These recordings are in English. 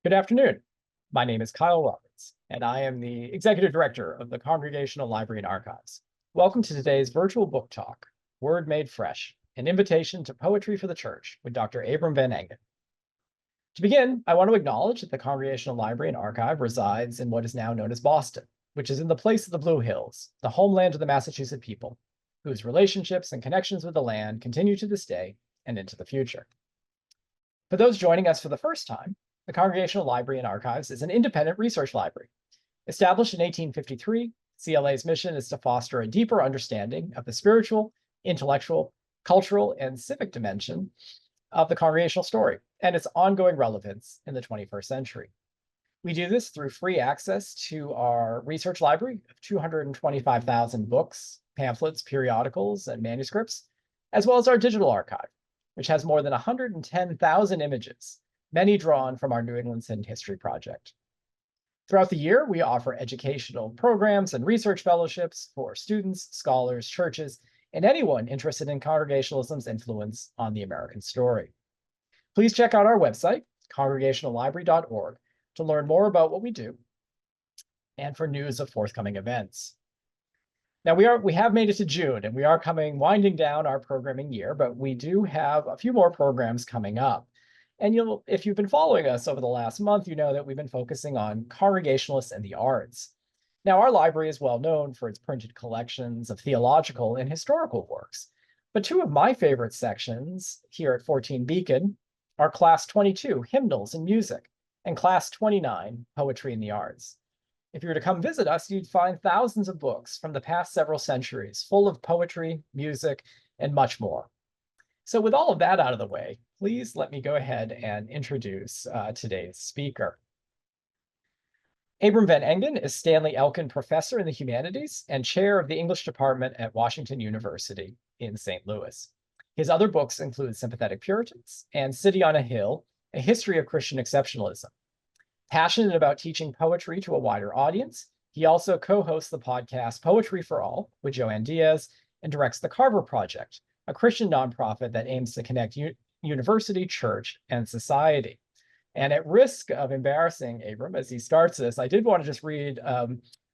Good afternoon. My name is Kyle Roberts, and I am the Executive Director of the Congregational Library and Archives. Welcome to today's virtual book talk, Word Made Fresh, an invitation to poetry for the church with Dr. Abram Van Engen. To begin, I want to acknowledge that the Congregational Library and Archive resides in what is now known as Boston, which is in the place of the Blue Hills, the homeland of the Massachusetts people, whose relationships and connections with the land continue to this day and into the future. For those joining us for the first time, the Congregational Library and Archives is an independent research library. Established in 1853, CLA's mission is to foster a deeper understanding of the spiritual, intellectual, cultural, and civic dimension of the congregational story and its ongoing relevance in the 21st century. We do this through free access to our research library of 225,000 books, pamphlets, periodicals, and manuscripts, as well as our digital archive, which has more than 110,000 images, many drawn from our New England Sin History project. Throughout the year, we offer educational programs and research fellowships for students, scholars, churches, and anyone interested in Congregationalism's influence on the American story. Please check out our website, congregationallibrary.org, to learn more about what we do and for news of forthcoming events. Now, we have made it to June, and we are winding down our programming year, but we do have a few more programs coming up. And if you've been following us over the last month, you know that we've been focusing on Congregationalists and the arts. Now, our library is well known for its printed collections of theological and historical works, but two of my favorite sections here at 14 Beacon are Class 22, Hymnals and Music, and Class 29, Poetry and the Arts. If you were to come visit us, you'd find thousands of books from the past several centuries, full of poetry, music, and much more. So with all of that out of the way, please let me go ahead and introduce today's speaker. Abram Van Engen is Stanley Elkin Professor in the Humanities and Chair of the English Department at Washington University in St. Louis. His other books include Sympathetic Puritans and City on a Hill, A History of Christian Exceptionalism. Passionate about teaching poetry to a wider audience, he also co-hosts the podcast Poetry for All with Joanne Diaz and directs the Carver Project, a Christian nonprofit that aims to connect university, church, and society. And at risk of embarrassing Abram as he starts this, I did want to just read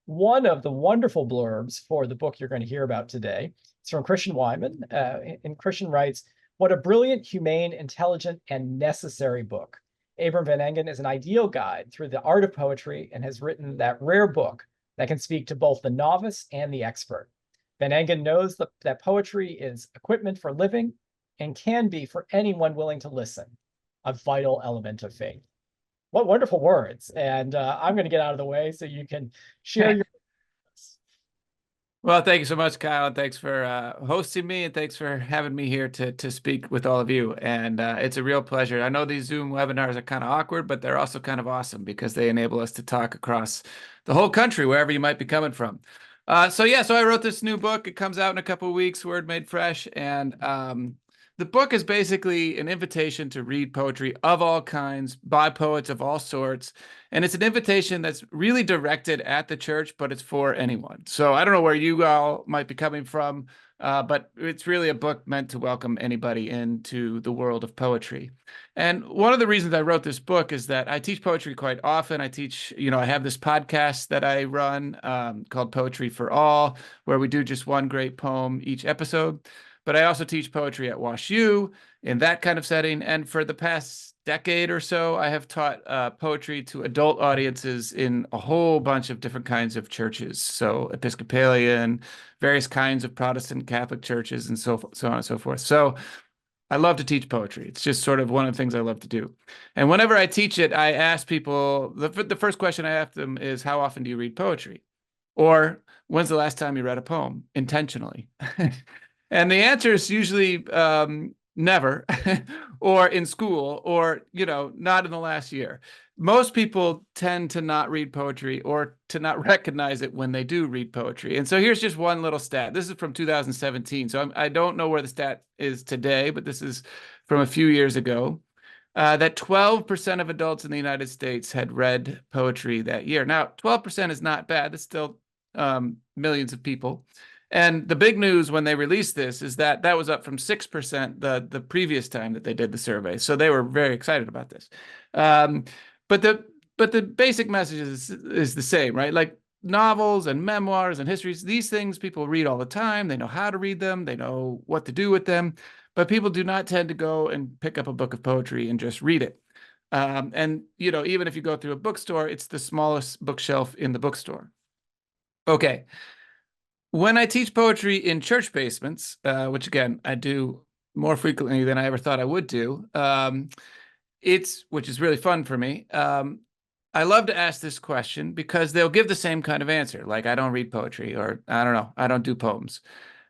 one of the wonderful blurbs for the book you're going to hear about today. It's from Christian Wyman, and Christian writes, "What a brilliant, humane, intelligent, and necessary book. Abram Van Engen is an ideal guide through the art of poetry and has written that rare book that can speak to both the novice and the expert. Van Engen knows that poetry is equipment for living and can be, for anyone willing to listen, a vital element of faith." What wonderful words. And I'm going to get out of the way so you can share your... Well, thank you so much, Kyle, and thanks for hosting me, and thanks for having me here to speak with all of you. And it's a real pleasure. I know these Zoom webinars are kind of awkward, but they're also kind of awesome because they enable us to talk across the whole country, wherever you might be coming from. So I wrote this new book. It comes out in a couple of weeks, Word Made Fresh. And the book is basically an invitation to read poetry of all kinds by poets of all sorts. And it's an invitation that's really directed at the church, but it's for anyone. So I don't know where you all might be coming from, but it's really a book meant to welcome anybody into the world of poetry. And one of the reasons I wrote this book is that I teach poetry quite often. I teach, I have this podcast that I run called Poetry for All, where we do just one great poem each episode. But I also teach poetry at WashU in that kind of setting. And for the past decade or so, I have taught poetry to adult audiences in a whole bunch of different kinds of churches. So Episcopalian, various kinds of Protestant Catholic churches, and so on and so forth. So I love to teach poetry. It's just sort of one of the things I love to do. And whenever I teach it, I ask people, the first question I ask them is, how often do you read poetry? Or when's the last time you read a poem intentionally? And the answer is usually never, or in school, or, not in the last year. Most people tend to not read poetry or to not recognize it when they do read poetry. And so here's just one little stat. This is from 2017. So I don't know where the stat is today, but this is from a few years ago, that 12% of adults in the United States had read poetry that year. Now, 12% is not bad. It's still millions of people. And the big news when they released this is that that was up from 6% the previous time that they did the survey. So they were very excited about this. but the basic message is the same, right? Like novels and memoirs and histories, these things people read all the time. They know how to read them. They know what to do with them. But people do not tend to go and pick up a book of poetry and just read it. And, you know, even if you go through a bookstore, it's the smallest bookshelf in the bookstore. Okay. When I teach poetry in church basements, which again, I do more frequently than I ever thought I would do, which is really fun for me. I love to ask this question because they'll give the same kind of answer, like I don't read poetry, or I don't know, I don't do poems.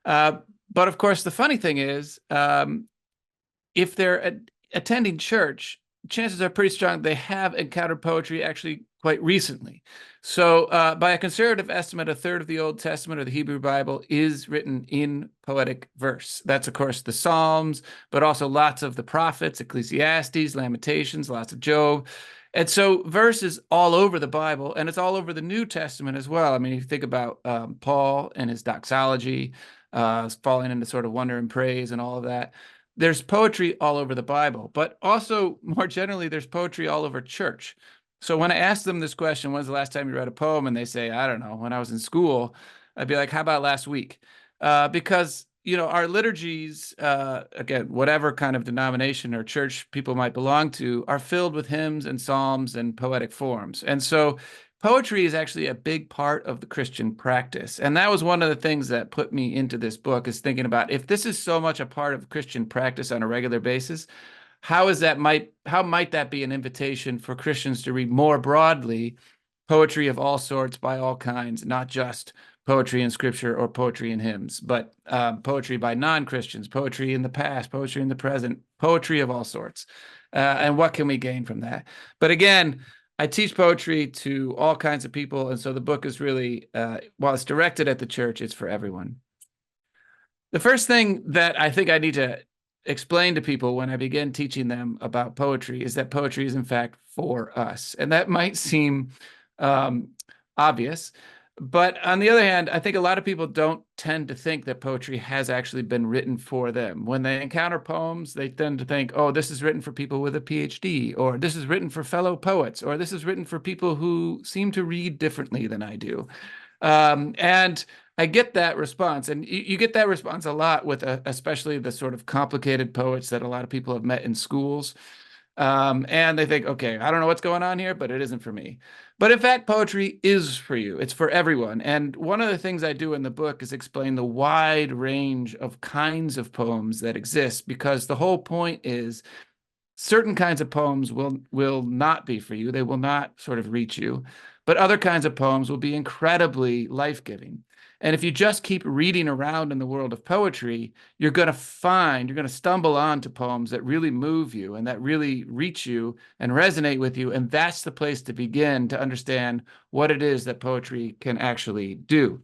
But of course, the funny thing is, if they're attending church, chances are pretty strong they have encountered poetry actually quite recently. So by a conservative estimate, a third of the Old Testament or the Hebrew Bible is written in poetic verse. That's, of course, the Psalms, but also lots of the prophets, Ecclesiastes, Lamentations, lots of Job. And so verse is all over the Bible, and it's all over the New Testament as well. I mean, if you think about Paul and his doxology, falling into sort of wonder and praise and all of that, there's poetry all over the Bible, but also more generally, there's poetry all over church. So when I ask them this question, when's the last time you read a poem? And they say, I don't know, when I was in school, I'd be like, how about last week? Because, you know, our liturgies, again, whatever kind of denomination or church people might belong to, are filled with hymns and psalms and poetic forms. And so poetry is actually a big part of the Christian practice. And that was one of the things that put me into this book, is thinking about, if this is so much a part of Christian practice on a regular basis, how might that be an invitation for Christians to read more broadly poetry of all sorts by all kinds, not just poetry in scripture or poetry in hymns, but poetry by non-Christians, poetry in the past, poetry in the present, poetry of all sorts. And what can we gain from that? But again, I teach poetry to all kinds of people, and so the book is really, while it's directed at the church, it's for everyone. The first thing that I think I need to explain to people when I begin teaching them about poetry is that poetry is in fact for us. And that might seem obvious, but on the other hand, I think a lot of people don't tend to think that poetry has actually been written for them. When they encounter poems, they tend to think, oh, this is written for people with a PhD, or this is written for fellow poets, or this is written for people who seem to read differently than I do. And I get that response, and you get that response a lot with especially the sort of complicated poets that a lot of people have met in schools. And they think, okay, I don't know what's going on here, but it isn't for me. But in fact, poetry is for you. It's for everyone. And one of the things I do in the book is explain the wide range of kinds of poems that exist, because the whole point is certain kinds of poems will not be for you. They will not sort of reach you. But other kinds of poems will be incredibly life-giving. And if you just keep reading around in the world of poetry, you're going to stumble onto poems that really move you and that really reach you and resonate with you. And that's the place to begin to understand what it is that poetry can actually do.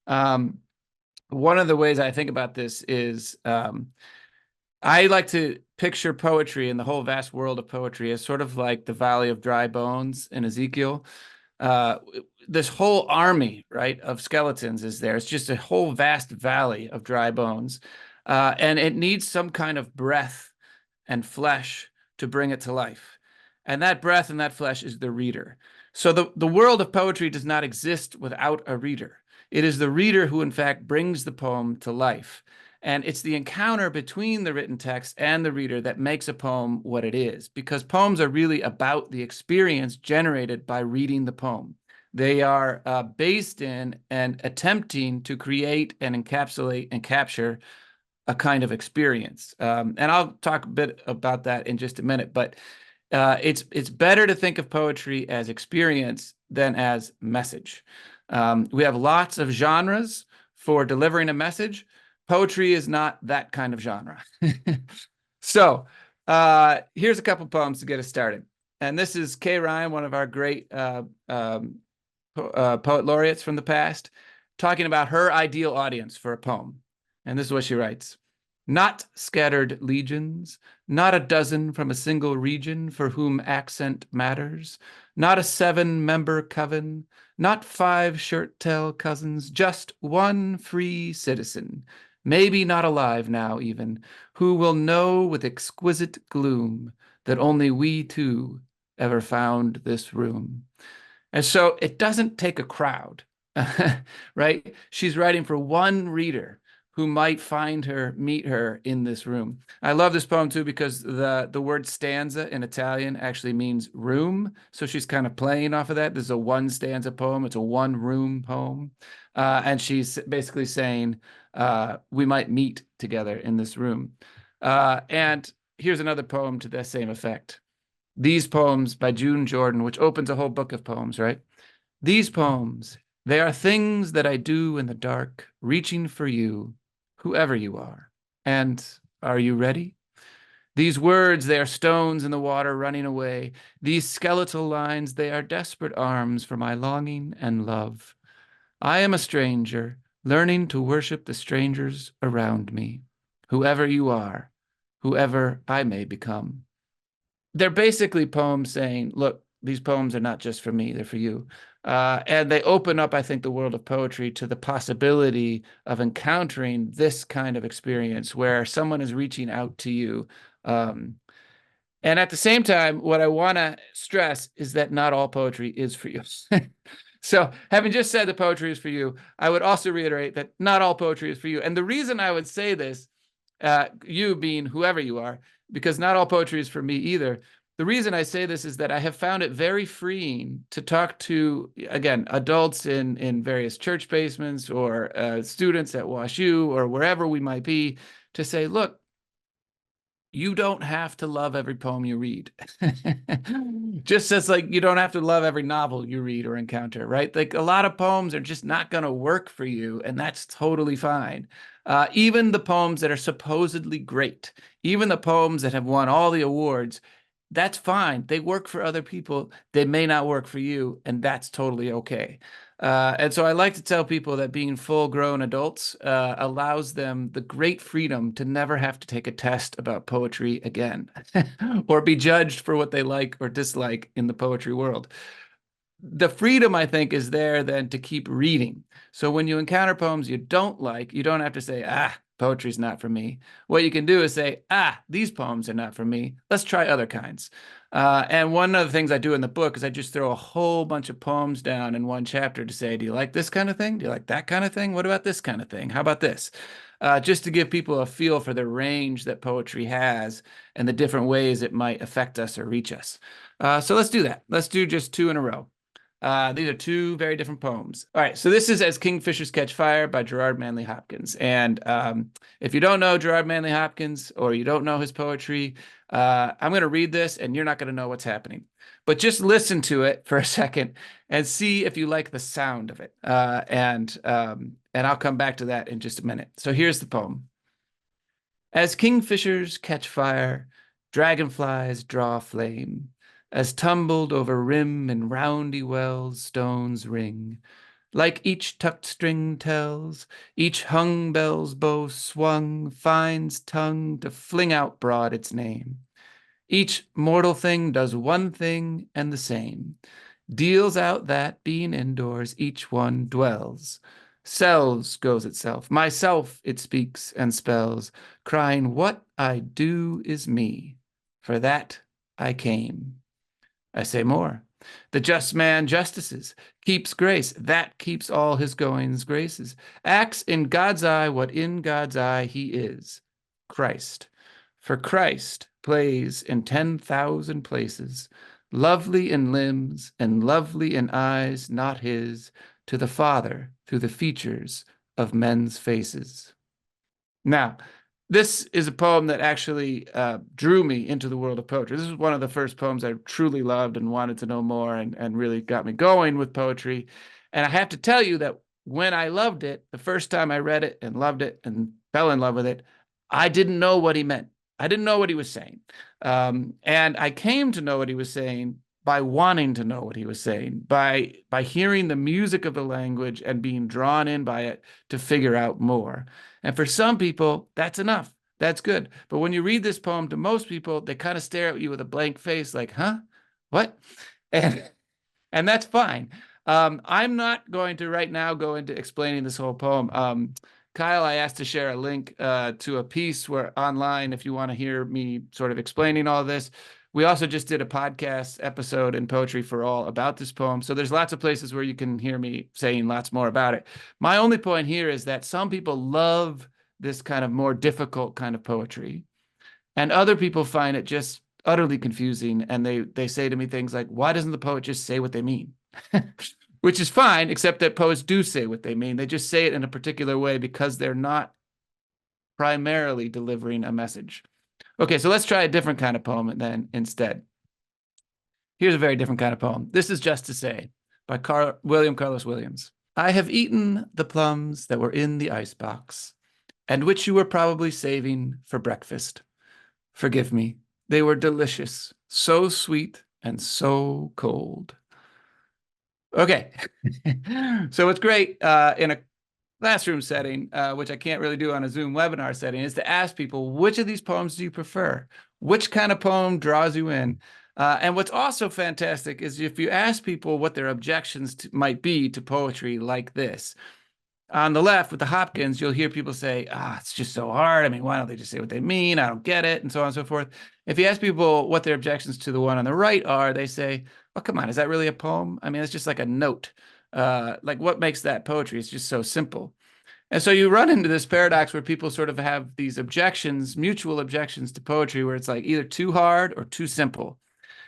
One of the ways I think about this is I like to picture poetry and the whole vast world of poetry as sort of like the Valley of Dry Bones in Ezekiel. Uh, this whole army, right, of skeletons is there. It's just a whole vast valley of dry bones. And it needs some kind of breath and flesh to bring it to life. And that breath and that flesh is the reader. So the world of poetry does not exist without a reader. It is the reader who, in fact, brings the poem to life. And it's the encounter between the written text and the reader that makes a poem what it is, because poems are really about the experience generated by reading the poem. They are based in and attempting to create and encapsulate and capture a kind of experience. And I'll talk a bit about that in just a minute, but it's better to think of poetry as experience than as message. We have lots of genres for delivering a message. Poetry is not that kind of genre. So here's a couple poems to get us started. And this is Kay Ryan, one of our great poet laureates from the past, talking about her ideal audience for a poem. And this is what she writes. Not scattered legions, not a dozen from a single region for whom accent matters, not a 7-member coven, not 5 shirt-tail cousins, just one free citizen, maybe not alive now even, who will know with exquisite gloom that only we two ever found this room. And so it doesn't take a crowd, right? She's writing for one reader who might find her, meet her in this room. I love this poem too because the word stanza in Italian actually means room. So she's kind of playing off of that. This is a one stanza poem. It's a one room poem. And she's basically saying, we might meet together in this room. And here's another poem to the same effect. These poems by June Jordan, which opens a whole book of poems, right? These poems, they are things that I do in the dark, reaching for you, whoever you are. And are you ready? These words, they are stones in the water running away. These skeletal lines, they are desperate arms for my longing and love. I am a stranger, learning to worship the strangers around me, whoever you are, whoever I may become. They're basically poems saying, look, these poems are not just for me, they're for you. And they open up, I think, the world of poetry to the possibility of encountering this kind of experience where someone is reaching out to you. And at the same time, what I want to stress is that not all poetry is for you. So having just said that poetry is for you, I would also reiterate that not all poetry is for you. And the reason I would say this, you being whoever you are, because not all poetry is for me either. The reason I say this is that I have found it very freeing to talk to, again, adults in various church basements or students at WashU or wherever we might be, to say, look, you don't have to love every poem you read. Just as like you don't have to love every novel you read or encounter, right? Like a lot of poems are just not going to work for you, and that's totally fine. Even the poems that are supposedly great, even the poems that have won all the awards, that's fine. They work for other people. They may not work for you, and that's totally okay. And so I like to tell people that being full-grown adults allows them the great freedom to never have to take a test about poetry again or be judged for what they like or dislike in the poetry world. The freedom, I think, is there then to keep reading. So when you encounter poems you don't like, you don't have to say, poetry's not for me. What you can do is say, these poems are not for me. Let's try other kinds. And one of the things I do in the book is I just throw a whole bunch of poems down in one chapter to say, do you like this kind of thing? Do you like that kind of thing? What about this kind of thing? How about this? Just to give people a feel for the range that poetry has and the different ways it might affect us or reach us. So let's do that. Let's do just two in a row. These are two very different poems. All right, so this is As Kingfishers Catch Fire by Gerard Manley Hopkins. And if you don't know Gerard Manley Hopkins or you don't know his poetry, I'm going to read this and you're not going to know what's happening. But just listen to it for a second and see if you like the sound of it. And I'll come back to that in just a minute. So here's the poem. As kingfishers catch fire, dragonflies draw flame, as tumbled over rim and roundy wells stones ring, like each tucked string tells, each hung bell's bow swung finds tongue to fling out broad its name. Each mortal thing does one thing and the same, deals out that, being indoors, each one dwells. Selves goes itself, myself it speaks and spells, crying, what I do is me, for that I came. I say more. The just man justices, keeps grace, that keeps all his goings graces, acts in God's eye what in God's eye he is, Christ. For Christ plays in 10,000 places, lovely in limbs and lovely in eyes not his, to the Father through the features of men's faces. Now, this is a poem that actually drew me into the world of poetry. This is one of the first poems I truly loved and wanted to know more and really got me going with poetry. And I have to tell you that when I loved it, the first time I read it and loved it and fell in love with it, I didn't know what he meant. I didn't know what he was saying. And I came to know what he was saying by wanting to know what he was saying, by hearing the music of the language and being drawn in by it to figure out more. And for some people, that's enough. That's good. But when you read this poem to most people, they kind of stare at you with a blank face like, huh? What? And that's fine. I'm not going to right now go into explaining this whole poem. Kyle, I asked to share a link to a piece where online, if you want to hear me sort of explaining all this, We also just did a podcast episode in Poetry for All about this poem. So there's lots of places where you can hear me saying lots more about it. My only point here is that some people love this kind of more difficult kind of poetry, and other people find it just utterly confusing. And they say to me things like, why doesn't the poet just say what they mean? Which is fine, except that poets do say what they mean. They just say it in a particular way because they're not primarily delivering a message. Okay, so let's try a different kind of poem then instead. Here's a very different kind of poem. This is Just to Say by William Carlos Williams. I have eaten the plums that were in the icebox and which you were probably saving for breakfast. Forgive me. They were delicious, so sweet and so cold. Okay. So what's great in a classroom setting, which I can't really do on a Zoom webinar setting, is to ask people, which of these poems do you prefer? Which kind of poem draws you in? And what's also fantastic is if you ask people what their objections might be to poetry like this. On the left with the Hopkins, you'll hear people say, it's just so hard. I mean, why don't they just say what they mean? I don't get it, and so on and so forth. If you ask people what their objections to the one on the right are, they say, oh, come on, is that really a poem? I mean, it's just like a note. Like what makes that poetry? It's just so simple. And so you run into this paradox where people sort of have these objections, mutual objections to poetry, where it's like either too hard or too simple.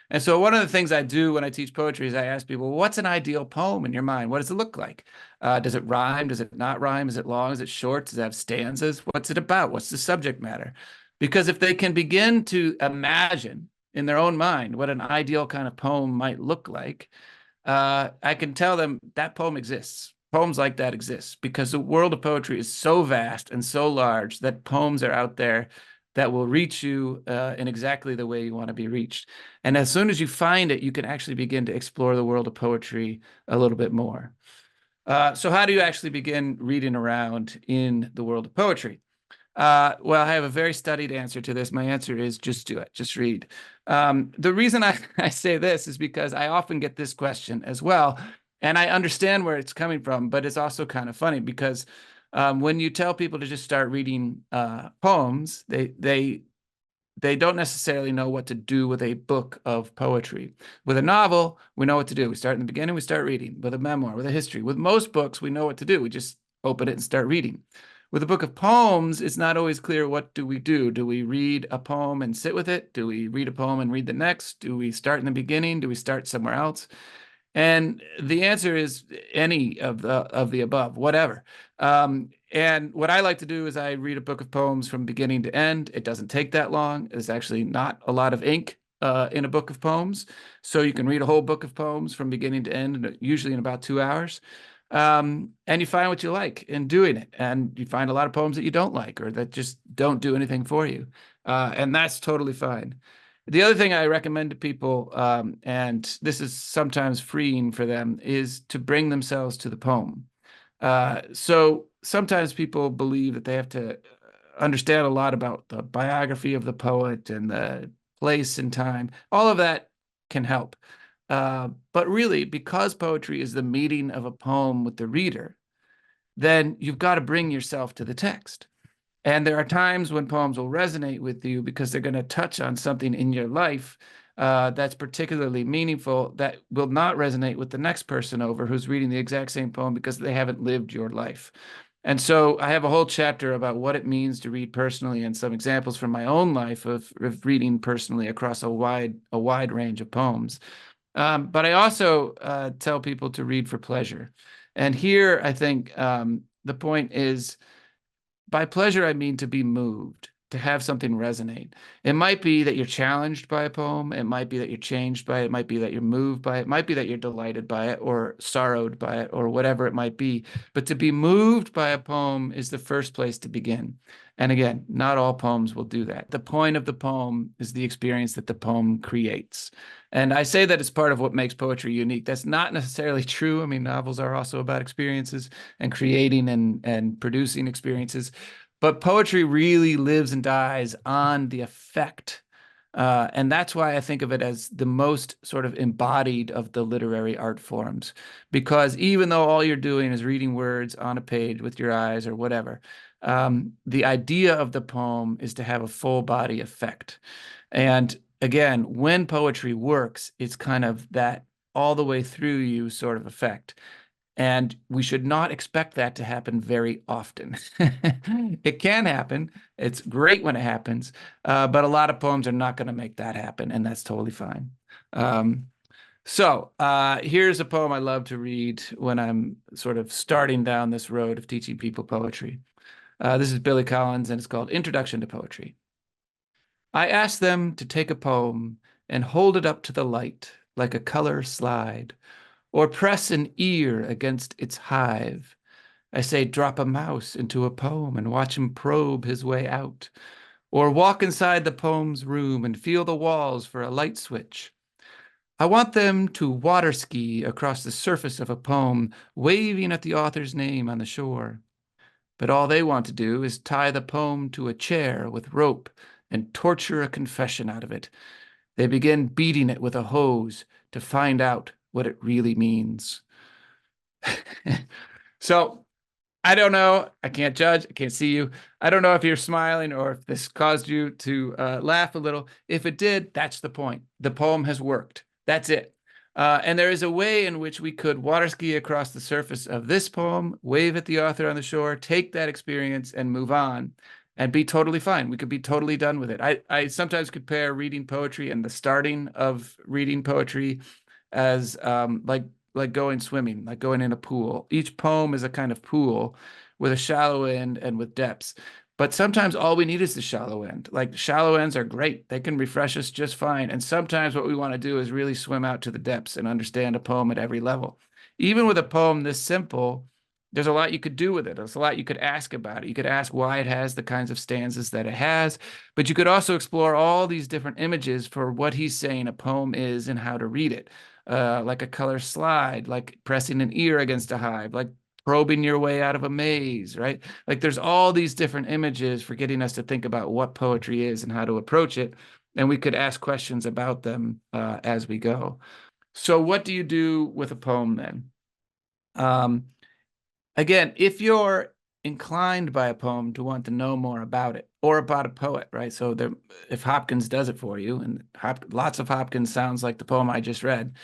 And so one of the things I do when I teach poetry is I ask people, what's an ideal poem in your mind? What does it look like? Does it rhyme? Does it not rhyme? Is it long? Is it short? Does it have stanzas? What's it about? What's the subject matter? Because if they can begin to imagine in their own mind what an ideal kind of poem might look like, I can tell them that poem exists. Poems like that exist because the world of poetry is so vast and so large that poems are out there that will reach you in exactly the way you want to be reached. And as soon as you find it, you can actually begin to explore the world of poetry a little bit more. So how do you actually begin reading around in the world of poetry? Well, I have a very studied answer to this. My answer is just do it, just read. The reason I say this is because I often get this question as well. And I understand where it's coming from, but it's also kind of funny because when you tell people to just start reading poems, they don't necessarily know what to do with a book of poetry. With a novel, we know what to do. We start in the beginning, we start reading. With a memoir, with a history. With most books, we know what to do. We just open it and start reading. With a book of poems, it's not always clear what do we do. Do we read a poem and sit with it? Do we read a poem and read the next? Do we start in the beginning? Do we start somewhere else? And the answer is any of the above, whatever. And what I like to do is I read a book of poems from beginning to end. It doesn't take that long. There's actually not a lot of ink in a book of poems. So you can read a whole book of poems from beginning to end, usually in about 2 hours. And you find what you like in doing it. And you find a lot of poems that you don't like or that just don't do anything for you. And that's totally fine. The other thing I recommend to people, and this is sometimes freeing for them, is to bring themselves to the poem. So sometimes people believe that they have to understand a lot about the biography of the poet and the place and time. All of that can help. But really, because poetry is the meeting of a poem with the reader, then you've got to bring yourself to the text. And there are times when poems will resonate with you because they're going to touch on something in your life that's particularly meaningful that will not resonate with the next person over who's reading the exact same poem because they haven't lived your life. And so I have a whole chapter about what it means to read personally and some examples from my own life of reading personally across a wide range of poems. But I also tell people to read for pleasure. And here I think the point is, by pleasure, I mean to be moved, to have something resonate. It might be that you're challenged by a poem. It might be that you're changed by it. It might be that you're moved by it. It might be that you're delighted by it or sorrowed by it or whatever it might be. But to be moved by a poem is the first place to begin. And again, not all poems will do that. The point of the poem is the experience that the poem creates. And I say that it's part of what makes poetry unique. That's not necessarily true. I mean, novels are also about experiences and creating and producing experiences. But poetry really lives and dies on the effect. And that's why I think of it as the most sort of embodied of the literary art forms. Because even though all you're doing is reading words on a page with your eyes or whatever, the idea of the poem is to have a full body effect. And again, when poetry works, it's kind of that all the way through you sort of effect. And we should not expect that to happen very often. It can happen. It's great when it happens, but a lot of poems are not going to make that happen, and that's totally fine. Here's a poem I love to read when I'm sort of starting down this road of teaching people poetry. This is Billy Collins, and it's called Introduction to Poetry. I ask them to take a poem and hold it up to the light like a color slide, or press an ear against its hive. I say, drop a mouse into a poem and watch him probe his way out, or walk inside the poem's room and feel the walls for a light switch. I want them to water ski across the surface of a poem, waving at the author's name on the shore. But all they want to do is tie the poem to a chair with rope and torture a confession out of it. They begin beating it with a hose to find out what it really means. So I don't know. I can't judge. I can't see you. I don't know if you're smiling or if this caused you to laugh a little. If it did, that's the point. The poem has worked. That's it. And there is a way in which we could water ski across the surface of this poem, wave at the author on the shore, take that experience and move on and be totally fine. We could be totally done with it. I sometimes compare reading poetry and the starting of reading poetry as like going swimming, like going in a pool. Each poem is a kind of pool with a shallow end and with depths. But sometimes all we need is the shallow end. Like shallow ends are great. They can refresh us just fine. And sometimes what we want to do is really swim out to the depths and understand a poem at every level. Even with a poem this simple, there's a lot you could do with it. There's a lot you could ask about it. You could ask why it has the kinds of stanzas that it has, but you could also explore all these different images for what he's saying a poem is and how to read it. Like a color slide, like pressing an ear against a hive, like probing your way out of a maze, right? Like there's all these different images for getting us to think about what poetry is and how to approach it. And we could ask questions about them as we go. So what do you do with a poem then? Again, if you're inclined by a poem to want to know more about it or about a poet, right? So there, if Hopkins does it for you, and lots of Hopkins sounds like the poem I just read,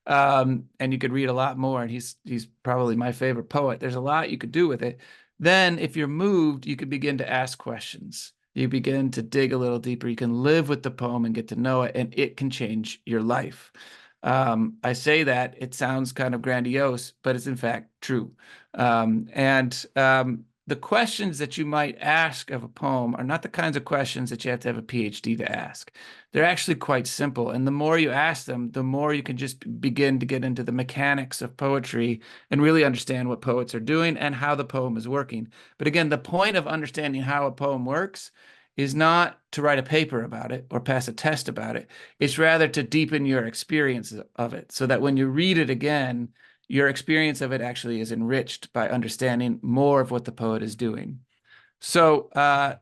and you could read a lot more, and he's probably my favorite poet. There's a lot you could do with it. Then if you're moved, you could begin to ask questions. You begin to dig a little deeper. You can live with the poem and get to know it, and it can change your life. I say that it sounds kind of grandiose, but it's in fact true. The questions that you might ask of a poem are not the kinds of questions that you have to have a PhD to ask. They're actually quite simple. And the more you ask them, the more you can just begin to get into the mechanics of poetry and really understand what poets are doing and how the poem is working. But again, the point of understanding how a poem works is not to write a paper about it or pass a test about it. It's rather to deepen your experience of it so that when you read it again, your experience of it actually is enriched by understanding more of what the poet is doing. So I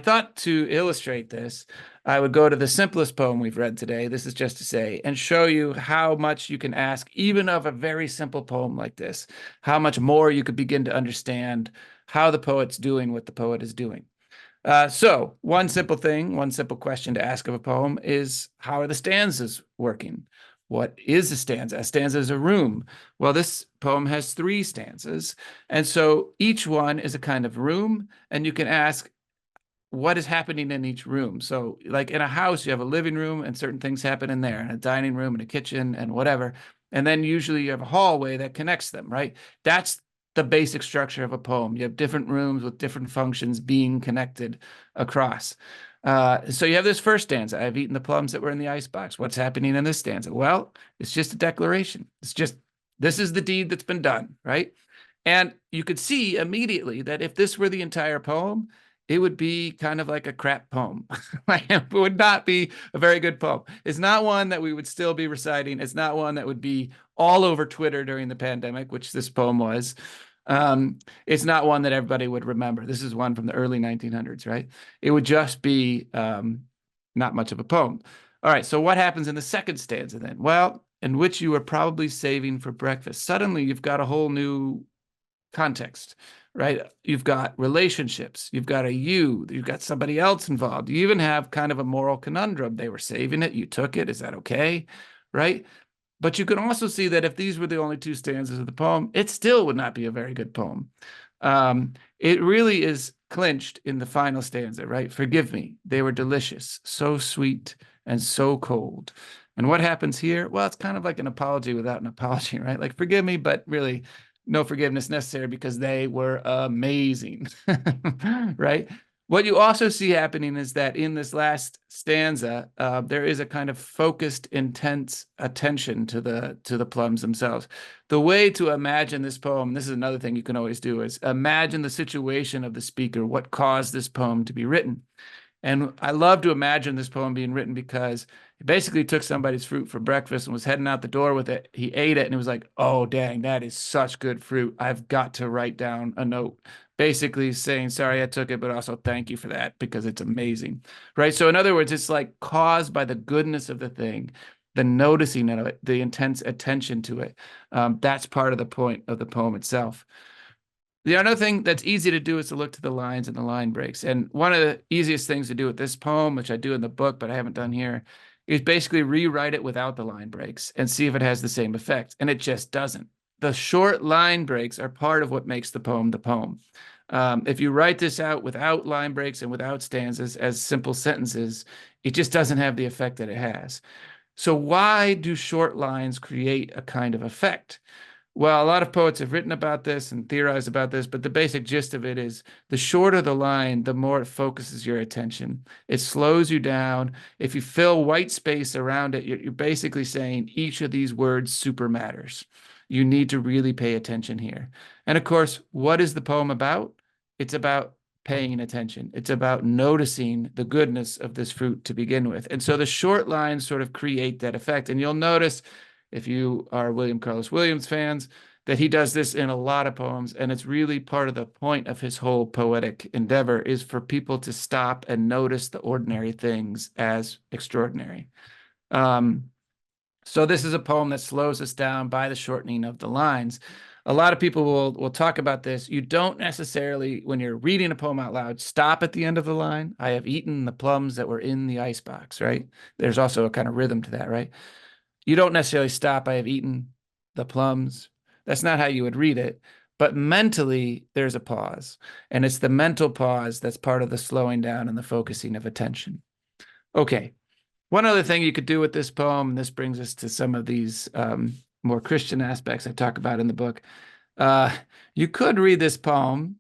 thought to illustrate this, I would go to the simplest poem we've read today. This is Just to Say, and show you how much you can ask, even of a very simple poem like this, how much more you could begin to understand how the poet's doing what the poet is doing. So one simple thing, one simple question to ask of a poem is, how are the stanzas working? What is a stanza? A stanza is a room. Well, this poem has 3 stanzas. And so each one is a kind of room. And you can ask, what is happening in each room? So like in a house, you have a living room and certain things happen in there, and a dining room and a kitchen and whatever. And then usually you have a hallway that connects them, right? That's the basic structure of a poem. You have different rooms with different functions being connected across. So you have this first stanza. I've eaten the plums that were in the icebox. What's happening in this stanza? Well, it's just a declaration. It's just, this is the deed that's been done, right? And you could see immediately that if this were the entire poem, it would be kind of like a crap poem. It would not be a very good poem. It's not one that we would still be reciting. It's not one that would be all over Twitter during the pandemic, which this poem was. It's not one that everybody would remember. This is one from the early 1900s, right? It would just be not much of a poem. All right, so what happens in the second stanza then? Well, in which you were probably saving for breakfast. Suddenly, you've got a whole new context. right? You've got relationships, you've got a you, you've got somebody else involved. You even have kind of a moral conundrum. They were saving it, you took it. Is that okay? Right? But you can also see that if these were the only two stanzas of the poem, it still would not be a very good poem. It really is clinched in the final stanza, right? Forgive me, they were delicious, so sweet and so cold. And what happens here? Well, it's kind of like an apology without an apology, right? Like, forgive me, but really no forgiveness necessary because they were amazing, right? What you also see happening is that in this last stanza, there is a kind of focused, intense attention to the plums themselves. The way to imagine this poem, this is another thing you can always do, is imagine the situation of the speaker, what caused this poem to be written. And I love to imagine this poem being written because he basically took somebody's fruit for breakfast and was heading out the door with it. He ate it and he was like, oh, dang, that is such good fruit. I've got to write down a note, basically saying, sorry, I took it, but also thank you for that because it's amazing, right? So in other words, it's like caused by the goodness of the thing, the noticing of it, the intense attention to it. That's part of the point of the poem itself. The other thing that's easy to do is to look to the lines and the line breaks. And one of the easiest things to do with this poem, which I do in the book, but I haven't done here, is basically rewrite it without the line breaks and see if it has the same effect. And it just doesn't. The short line breaks are part of what makes the poem the poem. If you write this out without line breaks and without stanzas as simple sentences, it just doesn't have the effect that it has. So why do short lines create a kind of effect? Well, a lot of poets have written about this and theorized about this, but the basic gist of it is the shorter the line, the more it focuses your attention. It slows you down. If you fill white space around it, you're basically saying each of these words super matters. You need to really pay attention here. And of course, what is the poem about? It's about paying attention. It's about noticing the goodness of this fruit to begin with. And so the short lines sort of create that effect. And you'll notice, if you are William Carlos Williams fans, that he does this in a lot of poems, and it's really part of the point of his whole poetic endeavor is for people to stop and notice the ordinary things as extraordinary. So this is a poem that slows us down by the shortening of the lines. A lot of people will talk about this. You don't necessarily, when you're reading a poem out loud, stop at the end of the line. I have eaten the plums that were in the icebox, right? There's also a kind of rhythm to that, right? You don't necessarily stop, I have eaten the plums. That's not how you would read it. But mentally, there's a pause. And it's the mental pause that's part of the slowing down and the focusing of attention. Okay. One other thing you could do with this poem, and this brings us to some of these more Christian aspects I talk about in the book. You could read this poem.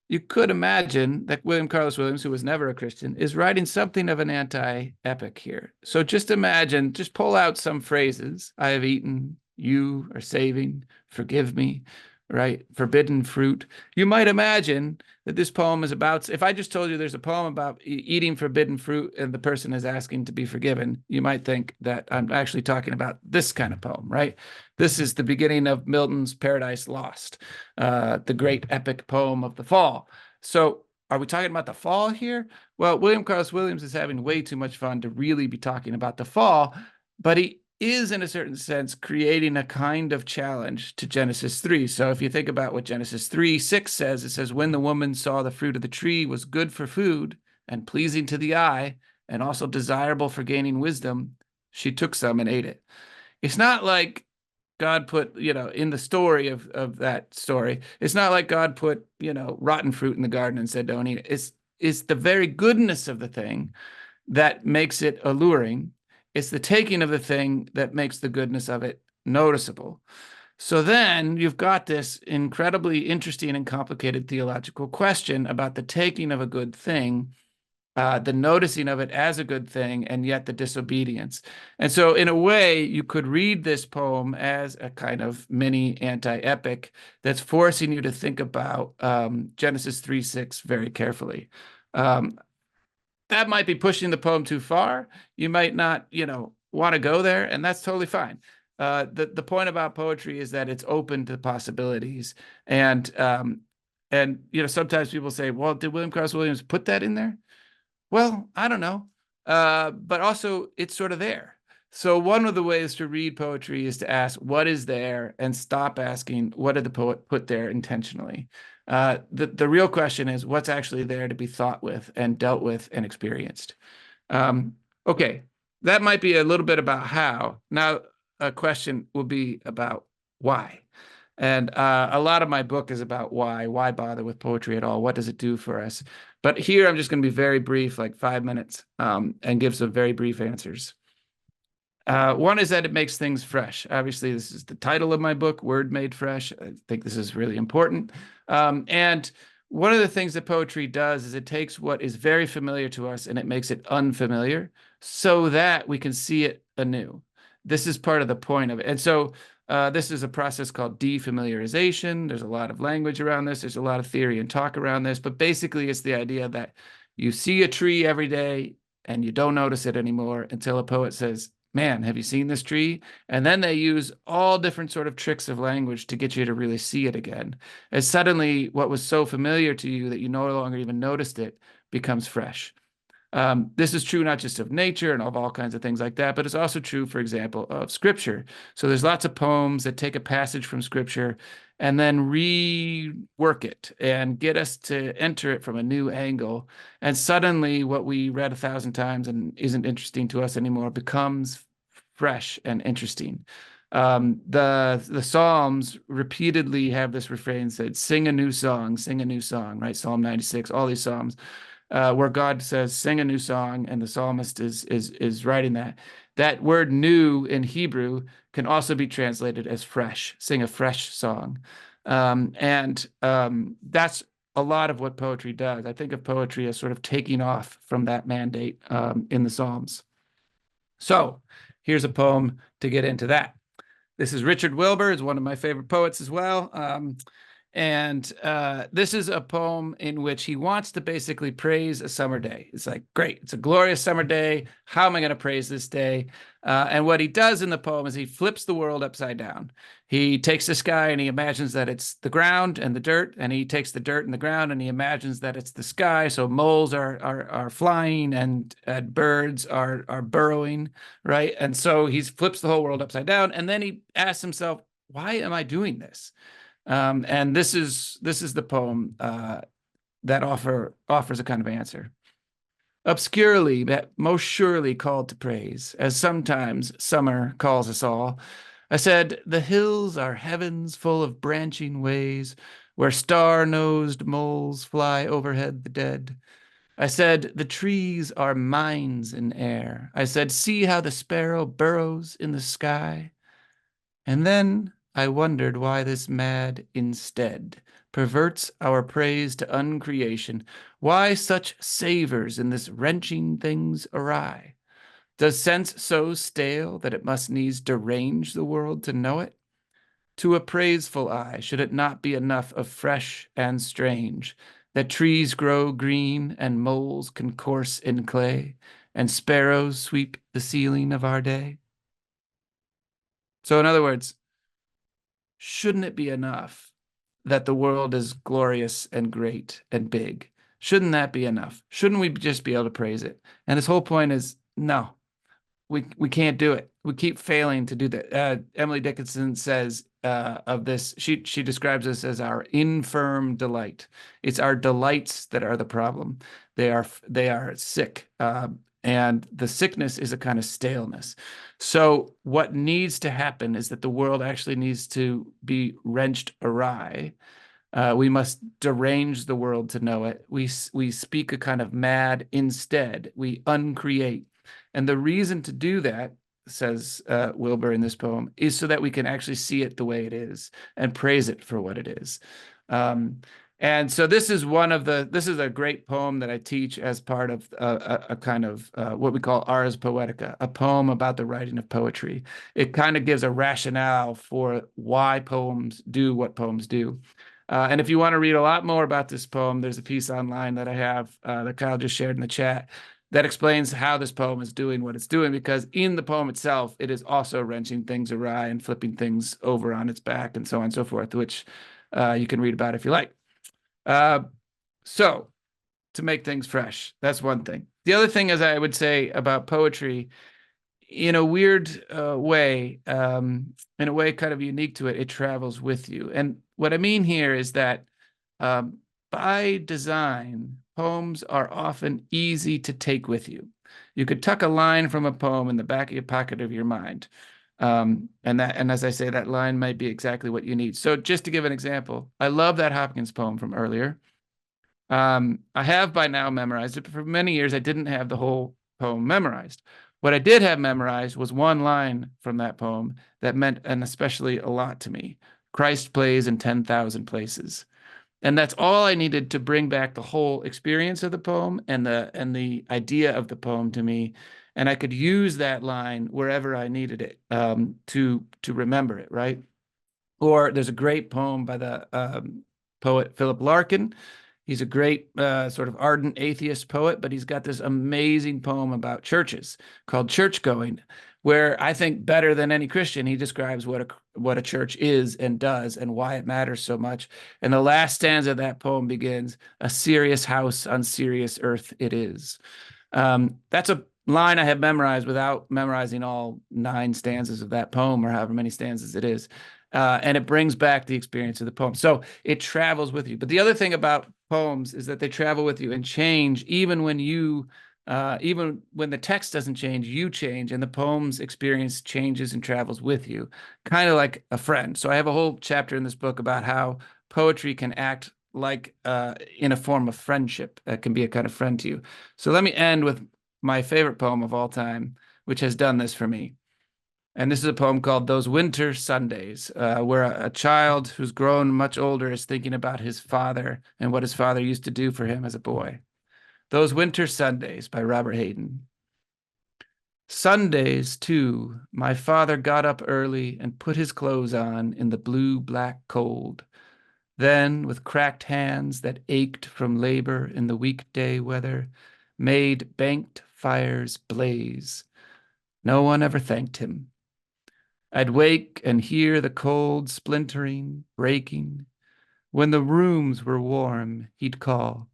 You could imagine that William Carlos Williams, who was never a Christian, is writing something of an anti-epic here. So just imagine, just pull out some phrases. I have eaten, you are saving, forgive me, right? Forbidden fruit. You might imagine that this poem is about, if I just told you there's a poem about eating forbidden fruit and the person is asking to be forgiven, you might think that I'm actually talking about this kind of poem, right? This is the beginning of Milton's Paradise Lost, the great epic poem of the fall. So are we talking about the fall here? Well, William Carlos Williams is having way too much fun to really be talking about the fall, but he is, in a certain sense, creating a kind of challenge to Genesis 3. So if you think about what Genesis 3:6 says, it says, when the woman saw the fruit of the tree was good for food and pleasing to the eye and also desirable for gaining wisdom, she took some and ate it. It's not like God put, in the story of that story, it's not like God put, rotten fruit in the garden and said, don't eat it. It's the very goodness of the thing that makes it alluring. It's the taking of the thing that makes the goodness of it noticeable. So then you've got this incredibly interesting and complicated theological question about the taking of a good thing, the noticing of it as a good thing, and yet the disobedience. And so in a way, you could read this poem as a kind of mini anti-epic that's forcing you to think about Genesis 3:6 very carefully. That might be pushing the poem too far. You might not, want to go there, and that's totally fine. The point about poetry is that it's open to possibilities. And sometimes people say, well, did William Carlos Williams put that in there? Well, I don't know. But also it's sort of there. So one of the ways to read poetry is to ask what is there and stop asking what did the poet put there intentionally. The real question is what's actually there to be thought with and dealt with and experienced. Okay, that might be a little bit about how. Now, a question will be about why. And a lot of my book is about why. Why bother with poetry at all? What does it do for us? But here I'm just going to be very brief, like 5 minutes, and give some very brief answers. One is that it makes things fresh. Obviously, this is the title of my book, Word Made Fresh. I think this is really important. And one of the things that poetry does is it takes what is very familiar to us and it makes it unfamiliar so that we can see it anew. This is part of the point of it. And so this is a process called defamiliarization. There's a lot of language around this. There's a lot of theory and talk around this. But basically, it's the idea that you see a tree every day and you don't notice it anymore until a poet says, man, have you seen this tree? And then they use all different sort of tricks of language to get you to really see it again. And suddenly what was so familiar to you that you no longer even noticed it becomes fresh. This is true not just of nature and of all kinds of things like that, but it's also true, for example, of scripture. So there's lots of poems that take a passage from scripture and then rework it and get us to enter it from a new angle. And suddenly what we read 1,000 times and isn't interesting to us anymore becomes fresh and interesting. The Psalms repeatedly have this refrain said, sing a new song, right? Psalm 96, all these Psalms. Where God says, sing a new song, and the psalmist is writing that. That word new in Hebrew can also be translated as fresh, sing a fresh song. That's a lot of what poetry does. I think of poetry as sort of taking off from that mandate in the Psalms. So here's a poem to get into that. This is Richard Wilbur, is one of my favorite poets as well. This is a poem in which he wants to basically praise a summer day. It's like, great, it's a glorious summer day. How am I going to praise this day? And what he does in the poem is he flips the world upside down. He takes the sky and he imagines that it's the ground and the dirt, and he takes the dirt and the ground and he imagines that it's the sky. So moles are flying and birds are burrowing, right? And so he flips the whole world upside down, and then he asks himself, why am I doing this? And this is the poem that offers a kind of answer. Obscurely, but most surely called to praise, as sometimes summer calls us all. I said, the hills are heavens full of branching ways, where star-nosed moles fly overhead the dead. I said, the trees are mines in air. I said, see how the sparrow burrows in the sky. And then I wondered why this mad instead perverts our praise to uncreation. Why such savors in this wrenching things awry? Does sense so stale that it must needs derange the world to know it? To a praiseful eye, should it not be enough of fresh and strange, that trees grow green and moles can course in clay, and sparrows sweep the ceiling of our day? So in other words, shouldn't it be enough that the world is glorious and great and big? Shouldn't that be enough? Shouldn't we just be able to praise it? And his whole point is, no, we can't do it. We keep failing to do that. Emily Dickinson says of this, she describes this as our infirm delight. It's our delights that are the problem. They are sick. And the sickness is a kind of staleness. So what needs to happen is that the world actually needs to be wrenched awry. We must derange the world to know it. We speak a kind of mad instead. We uncreate. And the reason to do that, says Wilbur in this poem, is so that we can actually see it the way it is and praise it for what it is. And so this is a great poem that I teach as part of a kind of what we call Ars Poetica, a poem about the writing of poetry. It kind of gives a rationale for why poems do what poems do. And if you want to read a lot more about this poem, there's a piece online that I have that Kyle just shared in the chat that explains how this poem is doing what it's doing, because in the poem itself, it is also wrenching things awry and flipping things over on its back and so on and so forth, which you can read about if you like. So to make things fresh, that's one thing. The other thing is, I would say about poetry, in a weird way, in a way kind of unique to it, it travels with you. And what I mean here is that Um, by design, poems are often easy to take with you. You could tuck a line from a poem in the back of your pocket of your mind. And as I say, that line might be exactly what you need. So just to give an example, I love that Hopkins poem from earlier. I have by now memorized it, but for many years I didn't have the whole poem memorized. What I did have memorized was one line from that poem that meant an especially a lot to me. Christ plays in 10,000 places. And that's all I needed to bring back the whole experience of the poem and the idea of the poem to me. And I could use that line wherever I needed it, to remember it, right? Or there's a great poem by the poet Philip Larkin. He's a great sort of ardent atheist poet, but he's got this amazing poem about churches called Church Going, where I think better than any Christian, he describes what a church is and does and why it matters so much. And the last stanza of that poem begins, "A serious house on serious earth it is." That's a line I have memorized without memorizing all 9 stanzas of that poem or however many stanzas it is. And it brings back the experience of the poem. So it travels with you. But the other thing about poems is that they travel with you and change even when even when the text doesn't change, you change, and the poem's experience changes and travels with you, kind of like a friend. So I have a whole chapter in this book about how poetry can act like in a form of friendship that can be a kind of friend to you. So let me end with my favorite poem of all time, which has done this for me. And this is a poem called Those Winter Sundays, where a child who's grown much older is thinking about his father and what his father used to do for him as a boy. Those Winter Sundays by Robert Hayden. Sundays, too, my father got up early and put his clothes on in the blue-black cold. Then, with cracked hands that ached from labor in the weekday weather, made banked fires blaze. No one ever thanked him. I'd wake and hear the cold splintering, breaking. When the rooms were warm, he'd call,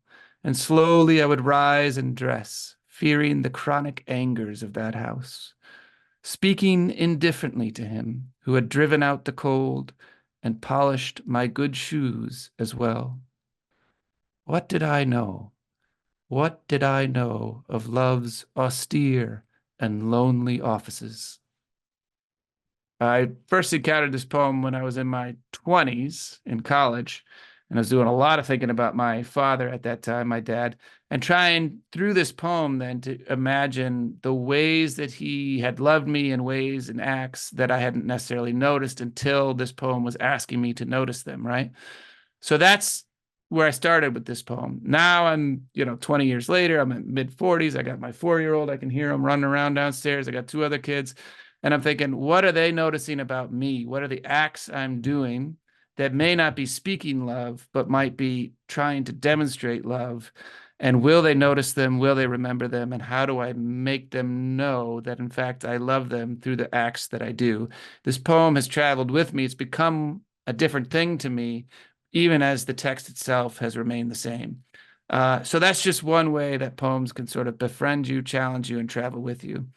and slowly I would rise and dress, fearing the chronic angers of that house, speaking indifferently to him who had driven out the cold and polished my good shoes as well. What did I know? What did I know of love's austere and lonely offices? I first encountered this poem when I was in my 20s in college, and I was doing a lot of thinking about my father at that time, my dad, and trying through this poem then to imagine the ways that he had loved me in ways and acts that I hadn't necessarily noticed until this poem was asking me to notice them, right? So that's where I started with this poem. Now I'm, 20 years later, I'm in mid 40s. I got my 4-year-old. I can hear him running around downstairs. I got 2 other kids. And I'm thinking, what are they noticing about me? What are the acts I'm doing that may not be speaking love, but might be trying to demonstrate love? And will they notice them? Will they remember them? And how do I make them know that, in fact, I love them through the acts that I do? This poem has traveled with me. It's become a different thing to me, even as the text itself has remained the same. So that's just one way that poems can sort of befriend you, challenge you, and travel with you.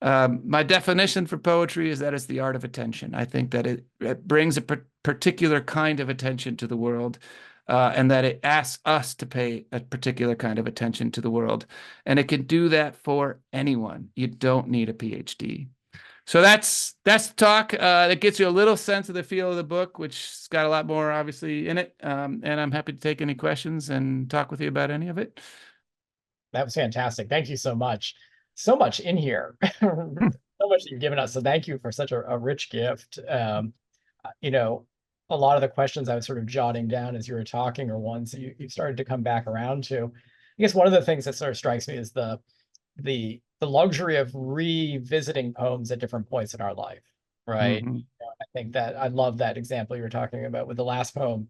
My definition for poetry is that it's the art of attention. I think that it brings a particular kind of attention to the world, and that it asks us to pay a particular kind of attention to the world. And it can do that for anyone. You don't need a PhD. So that's talk. That gets you a little sense of the feel of the book, which's got a lot more obviously in it. And I'm happy to take any questions and talk with you about any of it. That was fantastic. Thank you so much. So much in here. So much that you've given us. So thank you for such a rich gift. You know, a lot of the questions I was sort of jotting down as you were talking are ones that you started to come back around to. I guess one of the things that sort of strikes me is the luxury of revisiting poems at different points in our life, right? Mhm. I think that I love that example you were talking about with the last poem.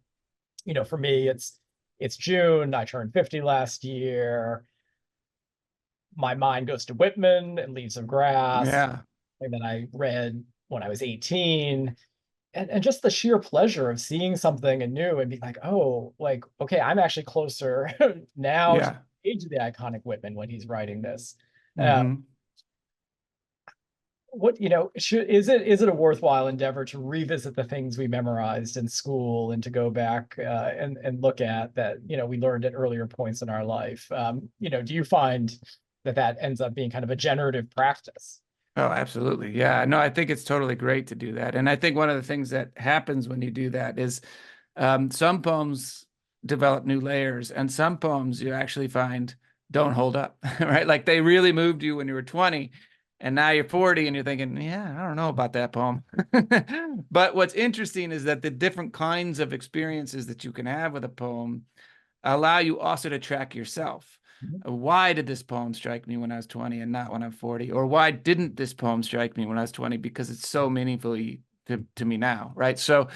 For me, it's June. I turned 50 last year. My mind goes to Whitman and Leaves of Grass, Yeah. and then I read when I was 18. And just the sheer pleasure of seeing something anew and be like, oh, like, okay, I'm actually closer now to Yeah. the age of the iconic Whitman when he's writing this. Uh, Hmm. what, is it a worthwhile endeavor to revisit the things we memorized in school and to go back and look at that, we learned at earlier points in our life? Do you find that that ends up being kind of a generative practice? Oh, absolutely. Yeah. No, I think it's totally great to do that. And I think one of the things that happens when you do that is some poems develop new layers, and some poems you actually find don't hold up, right? Like they really moved you when you were 20, and now you're 40 and you're thinking, yeah, I don't know about that poem. But what's interesting is that the different kinds of experiences that you can have with a poem allow you also to track yourself. Mhm. Why did this poem strike me when I was 20 and not when I'm 40? Or why didn't this poem strike me when I was 20? Because it's so meaningfully to me now, right? So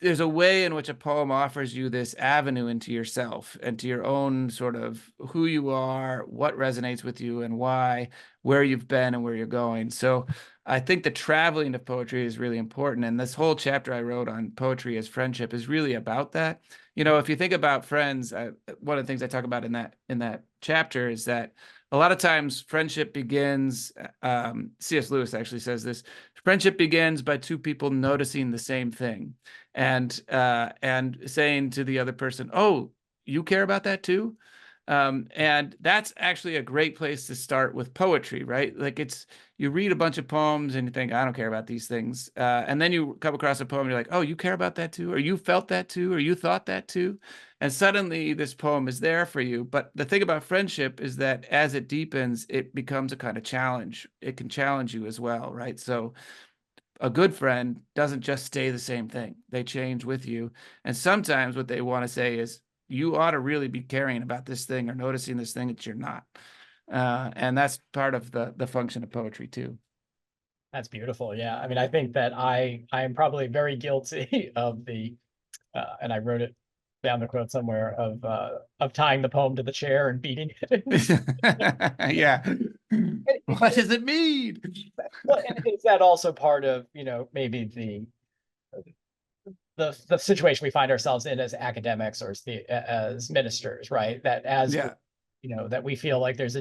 there's a way in which a poem offers you this avenue into yourself and to your own sort of who you are, what resonates with you and why, where you've been and where you're going. So I think the traveling of poetry is really important. And this whole chapter I wrote on poetry as friendship is really about that. If you think about friends, one of the things I talk about in that chapter is that a lot of times friendship begins. C.S. Lewis actually says this: friendship begins by two people noticing the same thing, and saying to the other person, "Oh, you care about that too." And that's actually a great place to start with poetry, right? Like you read a bunch of poems and you think, I don't care about these things. And then you come across a poem and you're like, oh, you care about that too? Or you felt that too? Or you thought that too? And suddenly this poem is there for you. But the thing about friendship is that as it deepens, it becomes a kind of challenge. It can challenge you as well, right? So a good friend doesn't just stay the same thing. They change with you. And sometimes what they want to say is, you ought to really be caring about this thing or noticing this thing that you're not. And that's part of the function of poetry too. That's beautiful. Yeah. I mean, I think that I am probably very guilty of and I wrote it down the quote somewhere of tying the poem to the chair and beating it. Yeah. What does it mean? Well, and is that also part of, maybe the situation we find ourselves in as academics or as ministers, right? That as Yeah. that we feel like that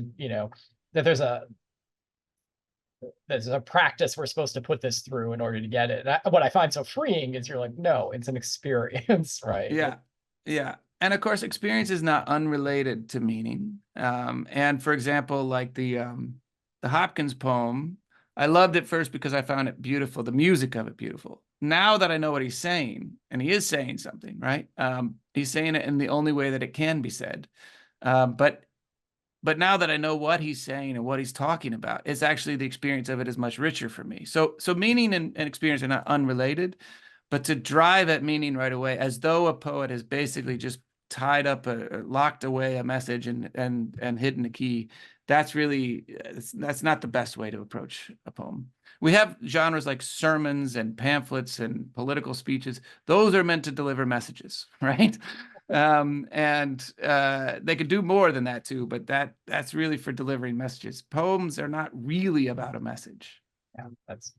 there's a practice we're supposed to put this through in order to get it. What I find so freeing is you're like, no, it's an experience, right? Yeah. Yeah. And of course, experience is not unrelated to meaning. And for example, like the Hopkins poem, I loved it first because I found it beautiful, the music of it beautiful. Now that I know what he's saying, and he is saying something, right? He's saying it in the only way that it can be said. But now that I know what he's saying and what he's talking about, it's actually the experience of it is much richer for me. So meaning and experience are not unrelated, but to drive at meaning right away, as though a poet has basically just tied up locked away a message and hidden a key, that's really that's not the best way to approach a poem. We have genres like sermons and pamphlets and political speeches. Those are meant to deliver messages, right? And they could do more than that too, but that's really for delivering messages. Poems are not really about a message. Yeah, that's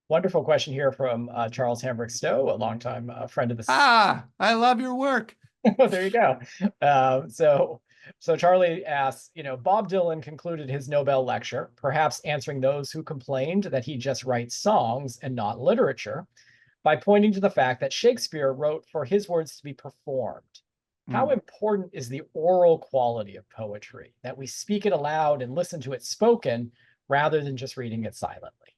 wonderful question here from Charles Hambrick Stowe, a longtime friend of the. I love your work. There you go. So Charlie asks, Bob Dylan concluded his Nobel lecture, perhaps answering those who complained that he just writes songs and not literature, by pointing to the fact that Shakespeare wrote for his words to be performed. How Mm. important is the oral quality of poetry, that we speak it aloud and listen to it spoken rather than just reading it silently?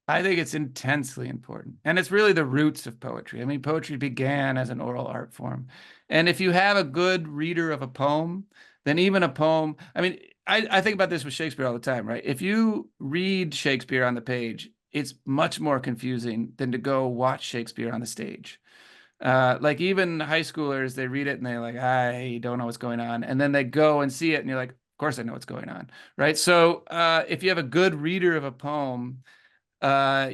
I think it's intensely important. And it's really the roots of poetry. I mean, poetry began as an oral art form. And if you have a good reader of a poem, then even a poem, I mean, I think about this with Shakespeare all the time, right? If you read Shakespeare on the page, it's much more confusing than to go watch Shakespeare on the stage. Like even high schoolers, they read it and they're like, I don't know what's going on. And then they go and see it and you're like, of course I know what's going on, right? So if you have a good reader of a poem,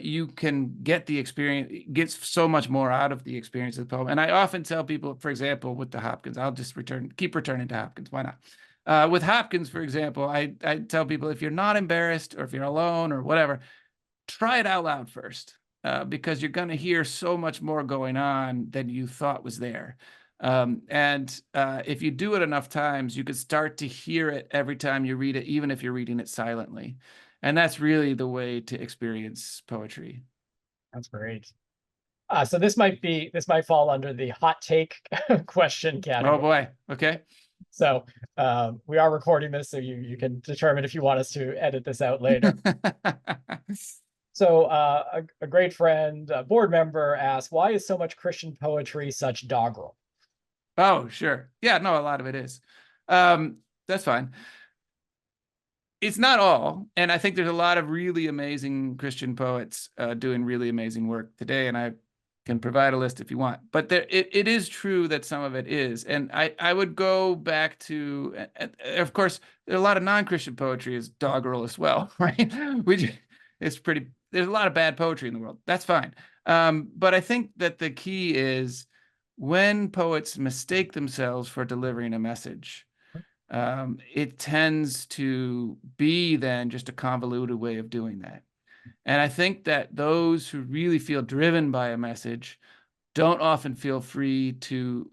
you can get the experience, get so much more out of the experience of the poem. And I often tell people, for example, with the Hopkins, I'll just keep returning to Hopkins. Why not? With Hopkins, for example, I tell people if you're not embarrassed or if you're alone or whatever, try it out loud first, because you're going to hear so much more going on than you thought was there. And if you do it enough times, you could start to hear it every time you read it, even if you're reading it silently. And that's really the way to experience poetry. That's great. So this might fall under the hot take question Oh category. boy. Okay. So we are recording this, so you can determine if you want us to edit this out later. So a great friend, a board member asked, why is so much Christian poetry such doggerel? Oh, sure. Yeah, no, a lot of it is. That's fine. It's not all, and I think there's a lot of really amazing Christian poets doing really amazing work today, and I can provide a list if you want. But it is true that some of it is, and I would go back to, of course, there's a lot of non-Christian poetry is doggerel as well, right? There's a lot of bad poetry in the world. That's fine. But I think that the key is when poets mistake themselves for delivering a message, it tends to be then just a convoluted way of doing that. And I think that those who really feel driven by a message don't often feel free to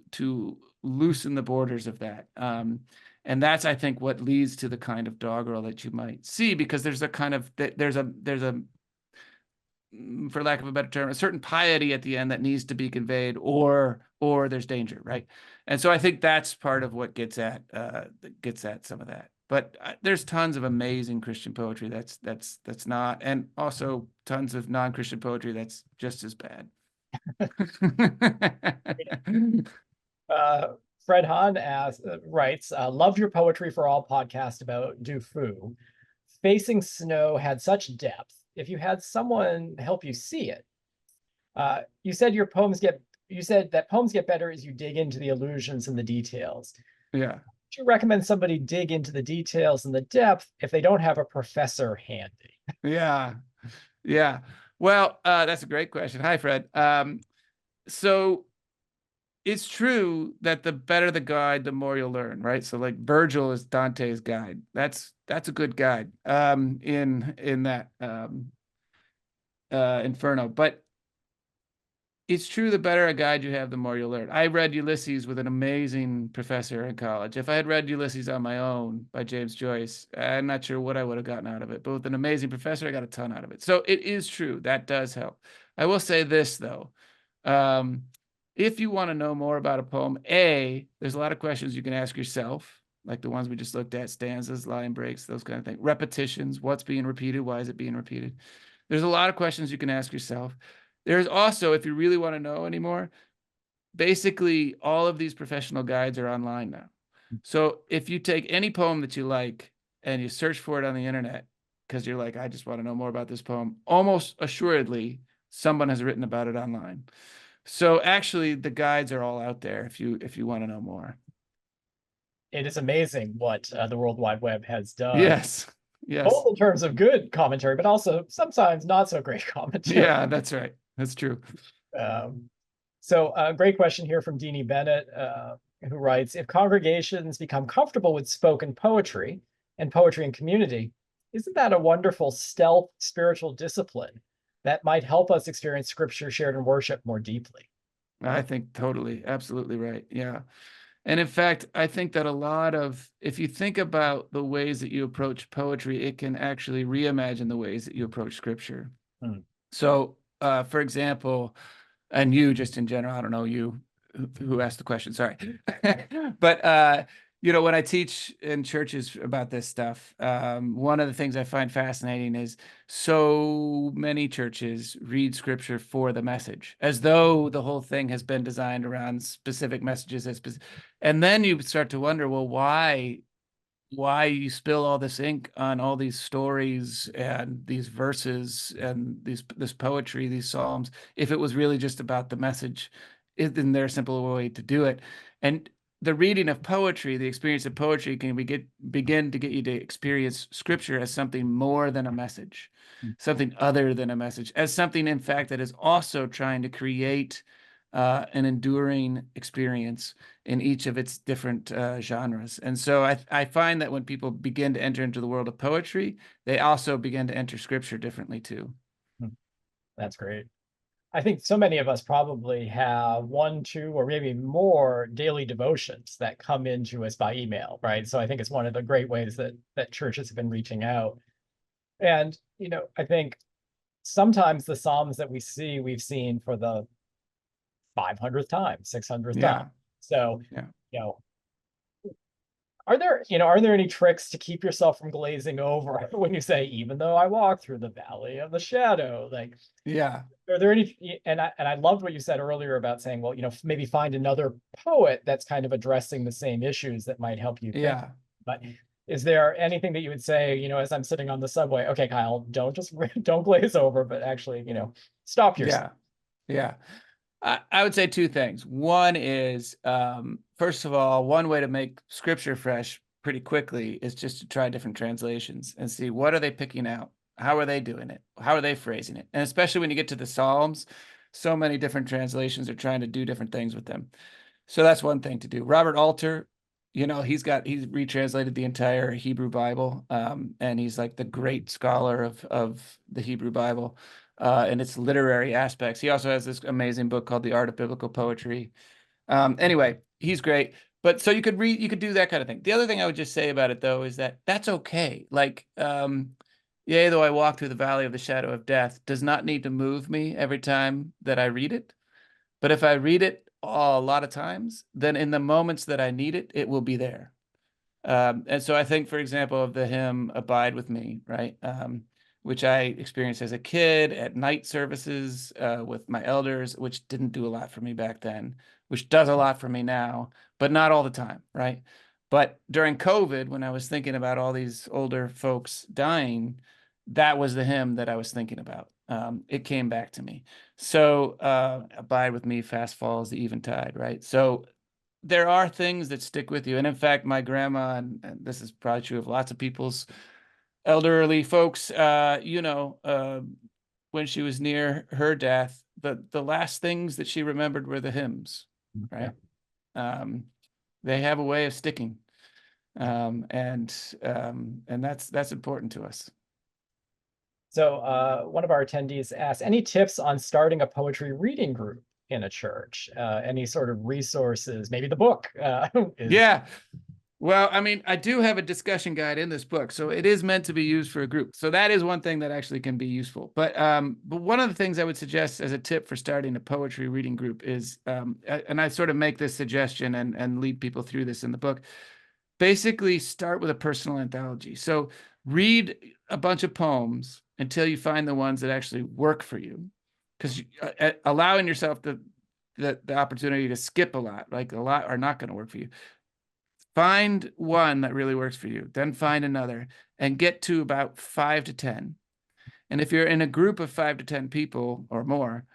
loosen the borders of that. And that's, I think, what leads to the kind of doggerel that you might see, because there's a kind of there's a for lack of a better term, a certain piety at the end that needs to be conveyed, or there's danger, right? And so I think that's part of what gets at some of that. But there's tons of amazing Christian poetry that's not, and also tons of non-Christian poetry that's just as bad. Fred Hahn writes, loved your Poetry for All podcast about Du Fu. Facing Snow had such depth. If you had someone help you see it, you said that poems get better as you dig into the allusions and the details. Yeah. Would you recommend somebody dig into the details and the depth if they don't have a professor handy? Yeah. Yeah. Well, that's a great question. Hi, Fred. So it's true that the better the guide, the more you'll learn, right? So like Virgil is Dante's guide. That's a good guide in that Inferno. But it's true, the better a guide you have, the more you'll learn. I read Ulysses with an amazing professor in college. If I had read Ulysses on my own by James Joyce, I'm not sure what I would have gotten out of it. But with an amazing professor, I got a ton out of it. So it is true. That does help. I will say this, though. If you want to know more about a poem, there's a lot of questions you can ask yourself, like the ones we just looked at, stanzas, line breaks, those kind of things. Repetitions, what's being repeated, why is it being repeated? There's a lot of questions you can ask yourself. There's also, if you really want to know anymore, basically all of these professional guides are online now. So if you take any poem that you like and you search for it on the internet, because you're like, I just want to know more about this poem, almost assuredly, someone has written about it online. So actually, the guides are all out there if you want to know more. It is amazing what the World Wide Web has done. Yes. Yes. Both in terms of good commentary, but also sometimes not so great commentary. Yeah, that's right. That's true. So a great question here from Deanie Bennett, who writes, if congregations become comfortable with spoken poetry and poetry in community, isn't that a wonderful stealth spiritual discipline that might help us experience scripture shared in worship more deeply? I think totally, absolutely right. Yeah. And in fact, I think that if you think about the ways that you approach poetry, it can actually reimagine the ways that you approach scripture. So, for example, and you just in general, I don't know you who asked the question, sorry. But, when I teach in churches about this stuff, one of the things I find fascinating is so many churches read scripture for the message, as though the whole thing has been designed around specific messages. And then you start to wonder, well, why you spill all this ink on all these stories and these verses and this poetry, these psalms, if it was really just about the message? Isn't there a simple way to do it? And the reading of poetry, the experience of poetry, can begin to get you to experience scripture as something more than a message, something other than a message, as something, in fact, that is also trying to create an enduring experience in each of its different genres. And so I find that when people begin to enter into the world of poetry, they also begin to enter scripture differently too. That's great. I think so many of us probably have 1, 2, or maybe more daily devotions that come into us by email, right? So I think it's one of the great ways that churches have been reaching out. And, I think sometimes the Psalms that we've seen for the 500th time, 600th time. Yeah. So, Yeah. you know, are there any tricks to keep yourself from glazing over when you say, even though I walk through the valley of the shadow? Like, Yeah. are there any, and I loved what you said earlier about saying, well, maybe find another poet that's kind of addressing the same issues that might help you think. Yeah. But is there anything that you would say, as I'm sitting on the subway, okay, Kyle, don't glaze over, but actually, stop yourself. Yeah. Yeah. I would say two things. One is, first of all, one way to make scripture fresh pretty quickly is just to try different translations and see what are they picking out? How are they doing it? How are they phrasing it? And especially when you get to the Psalms, so many different translations are trying to do different things with them. So that's one thing to do. Robert Alter, he's retranslated the entire Hebrew Bible, and he's like the great scholar of the Hebrew Bible and its literary aspects. He also has this amazing book called The Art of Biblical Poetry. Anyway, he's great. But so you could do that kind of thing. The other thing I would just say about it, though, is that that's okay. Like, yea, though I walk through the valley of the shadow of death, does not need to move me every time that I read it. But if I read it a lot of times, then in the moments that I need it, it will be there. And so I think, for example, of the hymn "Abide with Me," right, which I experienced as a kid at night services with my elders, which didn't do a lot for me back then, which does a lot for me now, but not all the time, right? But during COVID, when I was thinking about all these older folks dying, that was the hymn that I was thinking about. It came back to me. So abide with me, fast falls the eventide, right? So there are things that stick with you. And in fact, my grandma, and this is probably true of lots of people's elderly folks, when she was near her death, the last things that she remembered were the hymns, Yeah. right? They have a way of sticking. And that's important to us. So one of our attendees asked, any tips on starting a poetry reading group in a church? Any sort of resources? Maybe the book is. Yeah. Well, I mean, I do have a discussion guide in this book, so it is meant to be used for a group. So that is one thing that actually can be useful. But one of the things I would suggest as a tip for starting a poetry reading group is, and I sort of make this suggestion and lead people through this in the book, basically start with a personal anthology. So read a bunch of poems until you find the ones that actually work for you, because allowing yourself the opportunity to skip a lot, like a lot, are not going to work for you. Find one that really works for you, then find another, and get to about 5 to 10. And if you're in a group of 5 to 10 people or more,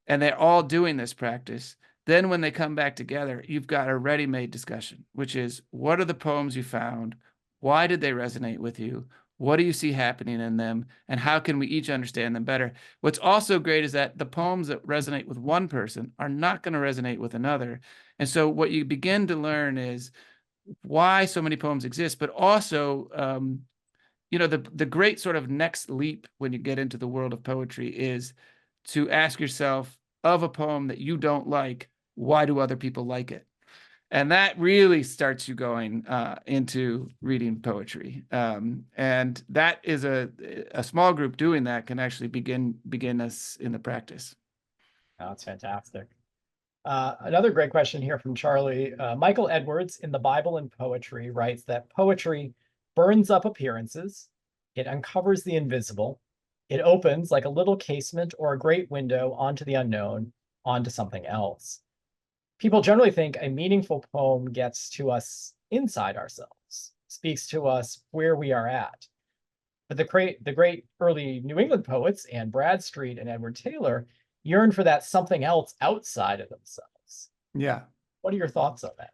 and they're all doing this practice, then when they come back together, you've got a ready-made discussion, which is, what are the poems you found? Why did they resonate with you? What do you see happening in them? And how can we each understand them better? What's also great is that the poems that resonate with one person are not going to resonate with another. And so what you begin to learn is why so many poems exist, but also, the great sort of next leap when you get into the world of poetry is to ask yourself, of a poem that you don't like, why do other people like it? And that really starts you going into reading poetry. And that is a small group doing that can actually begin us in the practice. Oh, that's fantastic. Another great question here from Charlie. Michael Edwards in The Bible and Poetry writes that poetry burns up appearances, it uncovers the invisible, it opens like a little casement or a great window onto the unknown, onto something else. People generally think a meaningful poem gets to us inside ourselves, speaks to us where we are at. But the great early New England poets, Anne Bradstreet and Edward Taylor, yearn for that something else outside of themselves. Yeah. What are your thoughts on that?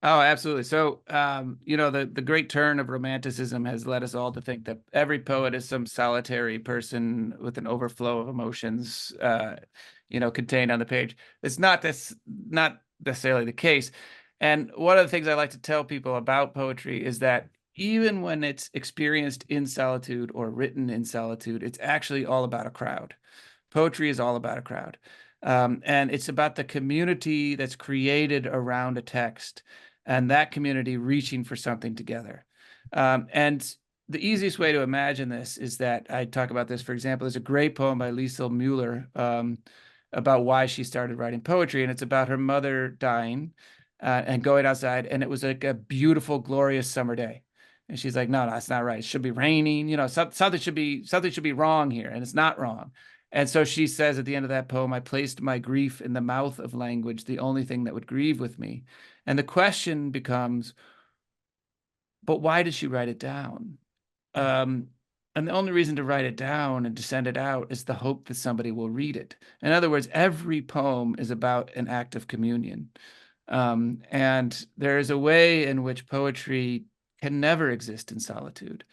Oh, absolutely. So, the great turn of Romanticism has led us all to think that every poet is some solitary person with an overflow of emotions, contained on the page. It's not necessarily the case. And one of the things I like to tell people about poetry is that even when it's experienced in solitude or written in solitude, it's actually all about a crowd. Poetry is all about a crowd. And it's about the community that's created around a text and that community reaching for something together. And the easiest way to imagine this is that I talk about this, for example, there's a great poem by Liesl Mueller about why she started writing poetry, and it's about her mother dying and going outside, and it was like a beautiful, glorious summer day. And she's like, no, that's not right. It should be raining. You know, something should be wrong here, and it's not wrong. And so she says at the end of that poem, I placed my grief in the mouth of language, the only thing that would grieve with me. And the question becomes, but why did she write it down? And the only reason to write it down and to send it out is the hope that somebody will read it. In other words, every poem is about an act of communion. And there is a way in which poetry can never exist in solitude.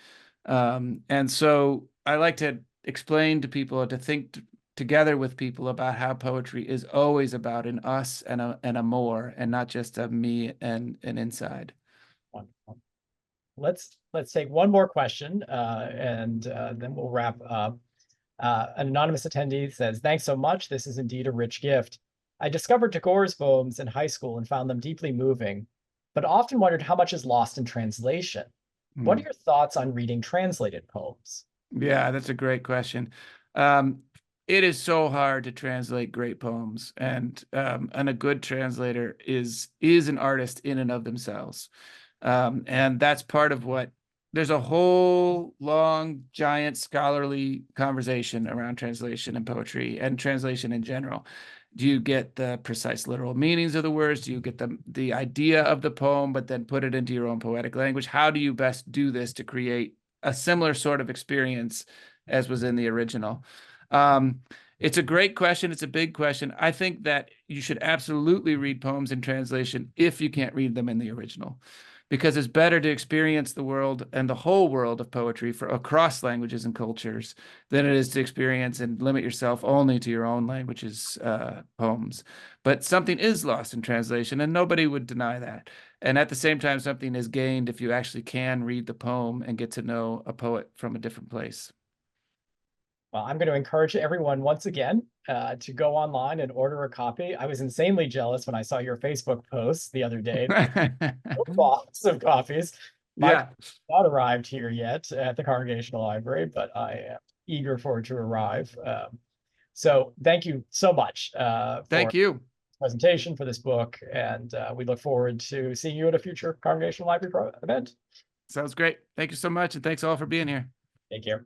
And so I like to explain to people, to think together with people about how poetry is always about an us and a more, and not just a me and an inside. Wonderful. Let's take one more question, and then we'll wrap up. An anonymous attendee says, "Thanks so much. This is indeed a rich gift. I discovered Tagore's poems in high school and found them deeply moving, but often wondered how much is lost in translation. What are your thoughts on reading translated poems?" Yeah, that's a great question. It is so hard to translate great poems, and a good translator is an artist in and of themselves. And that's part of what, there's a whole long, giant scholarly conversation around translation and poetry and translation in general. Do you get the precise literal meanings of the words? Do you get the idea of the poem, but then put it into your own poetic language? How do you best do this to create a similar sort of experience as was in the original? It's a great question. It's a big question. I think that you should absolutely read poems in translation if you can't read them in the original, because it's better to experience the world and the whole world of poetry for across languages and cultures than it is to experience and limit yourself only to your own language's poems. But something is lost in translation, and nobody would deny that. And at the same time, something is gained if you actually can read the poem and get to know a poet from a different place. Well, I'm going to encourage everyone once again to go online and order a copy. I was insanely jealous when I saw your Facebook post the other day. A box of copies. My Yeah. not arrived here yet at the Congregational Library, but I am eager for it to arrive. So thank you so much for Thank you. this presentation, for this book, and we look forward to seeing you at a future Congregational Library event. Sounds great. Thank you so much, and thanks all for being here. Take care.